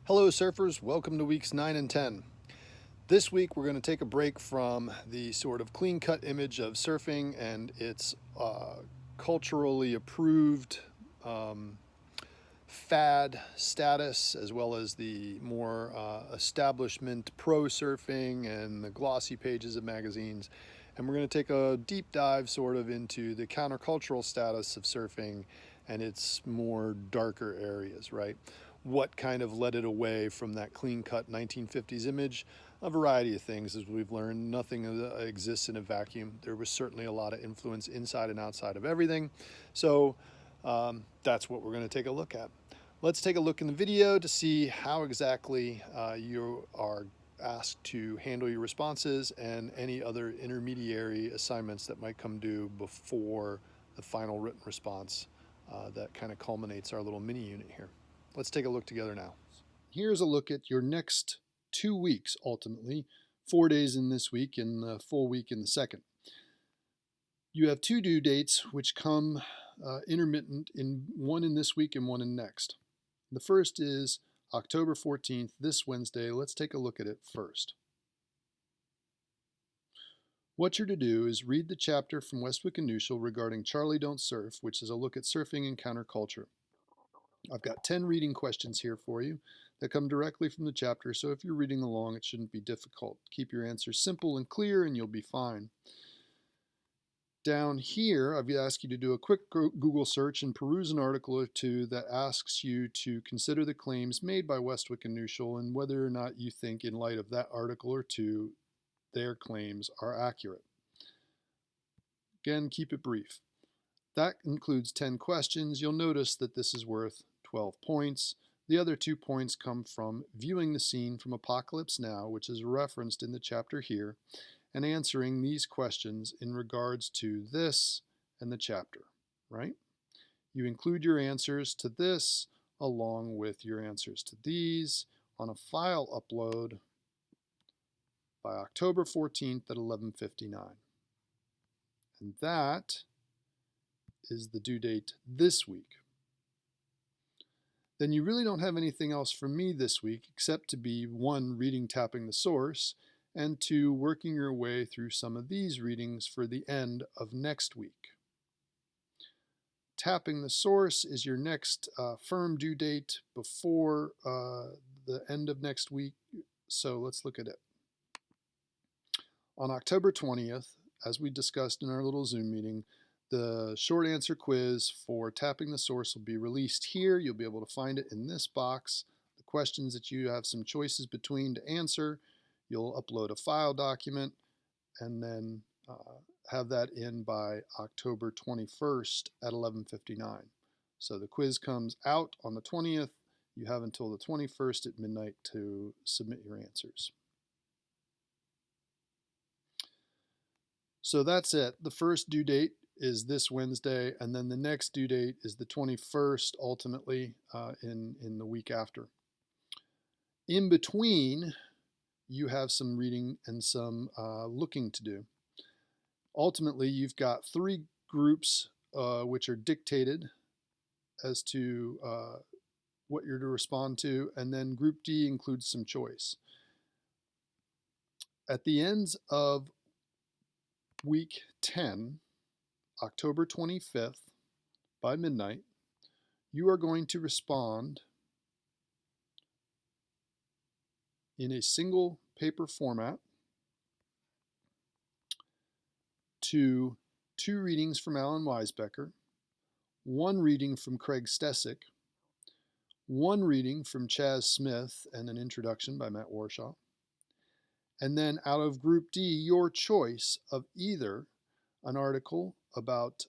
Hello surfers, welcome to weeks 9 and 10. This week we're going to take a break from the sort of clean-cut image of surfing and its culturally approved fad status, as well as the more establishment pro surfing and the glossy pages of magazines. And we're going to take a deep dive sort of into the countercultural status of surfing and its more darker areas, right? What kind of led it away from that clean-cut 1950s image? A variety of things, as we've learned. Nothing exists in a vacuum. There was certainly a lot of influence inside and outside of everything. So that's what we're going to take a look at. Let's take a look in the video to see how exactly you are asked to handle your responses and any other intermediary assignments that might come due before the final written response that kind of culminates our little mini unit here. Let's take a look together now. Here's a look at your next 2 weeks, ultimately. 4 days in this week and the full week in the second. You have 2 due dates which come intermittent, one in this week and one in next. The first is October 14th, this Wednesday. Let's take a look at it first. What you're to do is read the chapter from Westwick and Neuschel regarding Charlie Don't Surf, which is a look at surfing and counterculture. I've got 10 reading questions here for you that come directly from the chapter, so if you're reading along, it shouldn't be difficult. Keep your answers simple and clear, and you'll be fine. Down here, I've asked you to do a quick Google search and peruse an article or two that asks you to consider the claims made by Westwick and Neuschel and whether or not you think, in light of that article or two, their claims are accurate. Again, keep it brief. That includes 10 questions. You'll notice that this is worth 12 points. The other 2 points come from viewing the scene from Apocalypse Now, which is referenced in the chapter here, and answering these questions in regards to this and the chapter, right? You include your answers to this along with your answers to these on a file upload by October 14th at 11:59. And that is the due date this week. Then you really don't have anything else from me this week except to be 1, reading Tapping the Source, and 2, working your way through some of these readings for the end of next week. Tapping the Source is your next firm due date before the end of next week, so let's look at it. On October 20th, as we discussed in our little Zoom meeting, the short answer quiz for Tapping the Source will be released here. You'll be able to find it in this box. The questions that you have some choices between to answer, you'll upload a file document and then have that in by October 21st at 11:59. So the quiz comes out on the 20th. You have until the 21st at midnight to submit your answers. So that's it. The first due date is this Wednesday, and then the next due date is the 21st, ultimately, in the week after. In between, you have some reading and some looking to do. Ultimately, you've got 3 groups which are dictated as to what you're to respond to, and then Group D includes some choice. At the ends of week 10, October 25th, by midnight, you are going to respond in a single paper format to 2 readings from Alan Weisbecker, 1 reading from Craig Stesick, 1 reading from Chas Smith and an introduction by Matt Warshaw, and then out of Group D, your choice of either an article about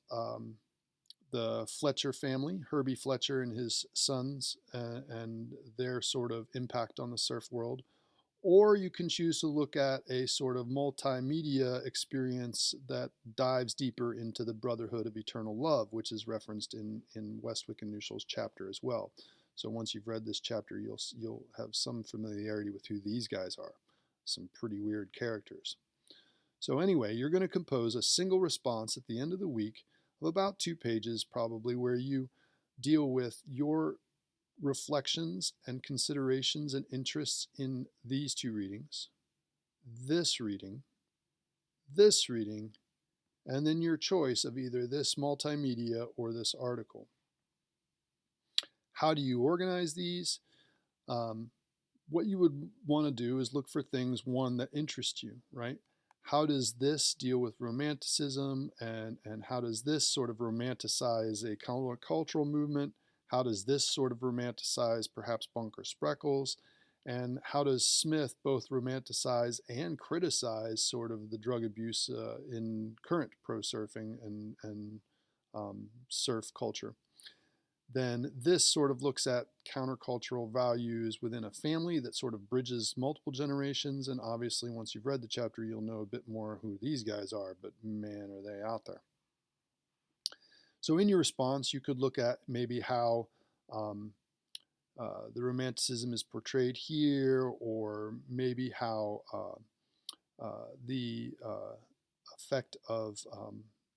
the Fletcher family, Herbie Fletcher and his sons, and their sort of impact on the surf world, or you can choose to look at a sort of multimedia experience that dives deeper into the Brotherhood of Eternal Love, which is referenced in Westwick and Neuschel's chapter as well. So once you've read this chapter, you'll have some familiarity with who these guys are. Some pretty weird characters. So anyway, you're going to compose a single response at the end of the week of about 2 pages probably, where you deal with your reflections and considerations and interests in these two readings, this reading, and then your choice of either this multimedia or this article. How do you organize these? What you would want to do is look for things, one, that interest you, right? How does this deal with romanticism, and how does this sort of romanticize a countercultural movement? How does this sort of romanticize perhaps Bunker Spreckels? And how does Smith both romanticize and criticize sort of the drug abuse in current pro surfing and surf culture? Then this sort of looks at countercultural values within a family that sort of bridges multiple generations. And obviously, once you've read the chapter, you'll know a bit more who these guys are, but man, are they out there. So in your response, you could look at maybe how the romanticism is portrayed here, or maybe how the effect of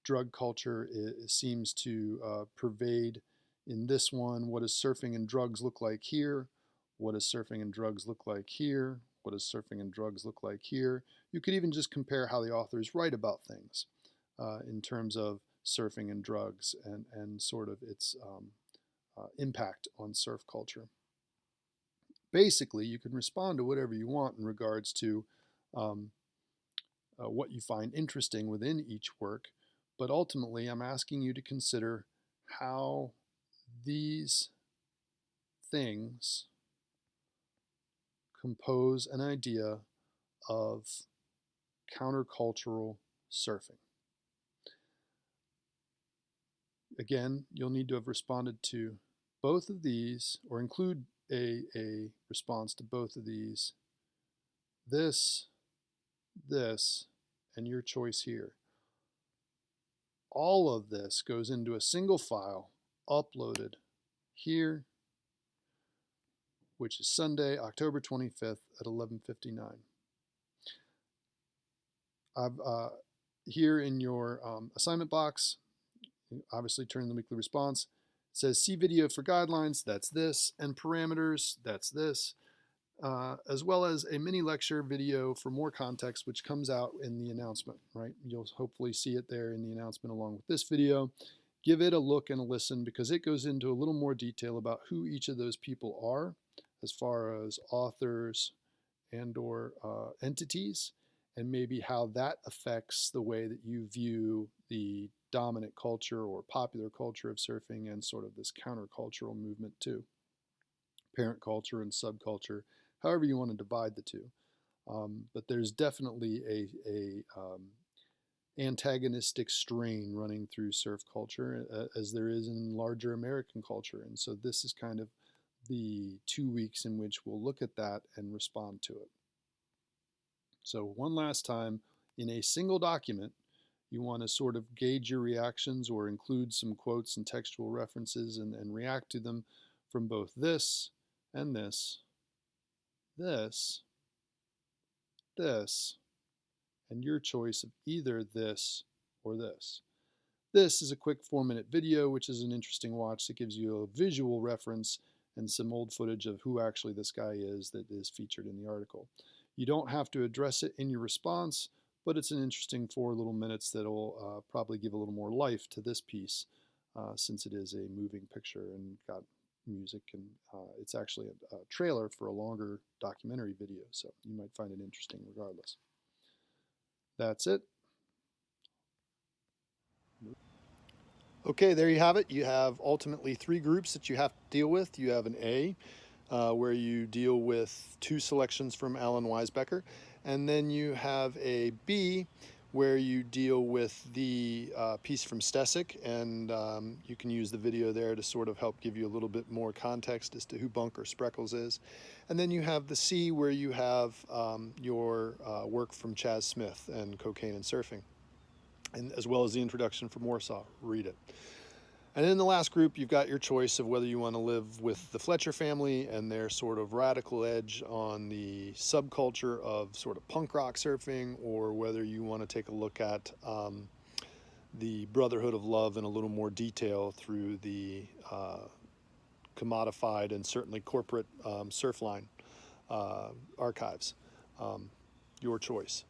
drug culture seems to pervade in this one. What does surfing and drugs look like here? What does surfing and drugs look like here? What does surfing and drugs look like here? You could even just compare how the authors write about things in terms of surfing and drugs and sort of its impact on surf culture. Basically, you can respond to whatever you want in regards to what you find interesting within each work, but ultimately I'm asking you to consider how these things compose an idea of countercultural surfing. Again, you'll need to have responded to both of these, or include a response to both of these. This, and your choice here. All of this goes into a single file uploaded here, which is Sunday, October 25th at 11:59. I've here in your assignment box, obviously turn the weekly response. It says see video for guidelines, that's this, and parameters, that's this, as well as a mini lecture video for more context, which comes out in the announcement, right? You'll hopefully see it there in the announcement along with this video. Give it a look and a listen, because it goes into a little more detail about who each of those people are as far as authors and or entities, and maybe how that affects the way that you view the dominant culture or popular culture of surfing and sort of this countercultural movement too. Parent culture and subculture, however you want to divide the two. But there's definitely a antagonistic strain running through surf culture, as there is in larger American culture. And so this is kind of the 2 weeks in which we'll look at that and respond to it. So one last time, in a single document, you want to sort of gauge your reactions or include some quotes and textual references and react to them from both this and this, and your choice of either this or this. This is a quick 4-minute video, which is an interesting watch that gives you a visual reference and some old footage of who actually this guy is that is featured in the article. You don't have to address it in your response, but it's an interesting 4 little minutes that'll probably give a little more life to this piece, since it is a moving picture and got music, and it's actually a trailer for a longer documentary video, so you might find it interesting regardless. That's it. Okay, there you have it. You have ultimately 3 groups that you have to deal with. You have an A, where you deal with 2 selections from Alan Weisbecker, and then you have a B, where you deal with the piece from Stesic, and you can use the video there to sort of help give you a little bit more context as to who Bunker Spreckels is. And then you have the C, where you have your work from Chas Smith and Cocaine and Surfing, and as well as the introduction from Warsaw. Read it. And in the last group, you've got your choice of whether you want to live with the Fletcher family and their sort of radical edge on the subculture of sort of punk rock surfing, or whether you want to take a look at the Brotherhood of Love in a little more detail through the commodified and certainly corporate Surfline archives. Your choice.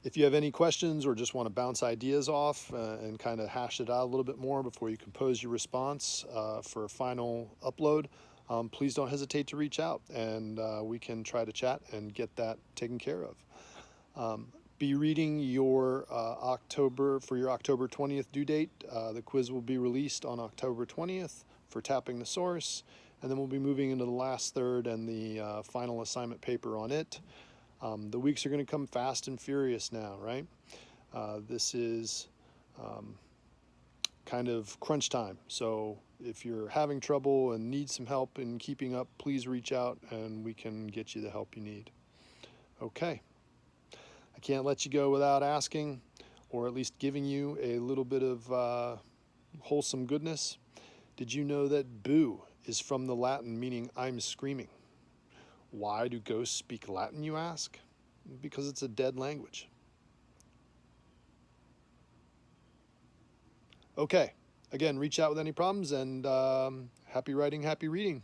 If you have any questions or just want to bounce ideas off and kind of hash it out a little bit more before you compose your response for a final upload, please don't hesitate to reach out, and we can try to chat and get that taken care of. Be reading your October 20th due date. The quiz will be released on October 20th for tapping the source, and then we'll be moving into the last third and the final assignment paper on it. The weeks are going to come fast and furious now, right? This is kind of crunch time. So if you're having trouble and need some help in keeping up, please reach out and we can get you the help you need. Okay. I can't let you go without asking, or at least giving you a little bit of wholesome goodness. Did you know that boo is from the Latin meaning I'm screaming? Why do ghosts speak Latin, you ask? Because it's a dead language. Okay, again, reach out with any problems, and happy writing, happy reading.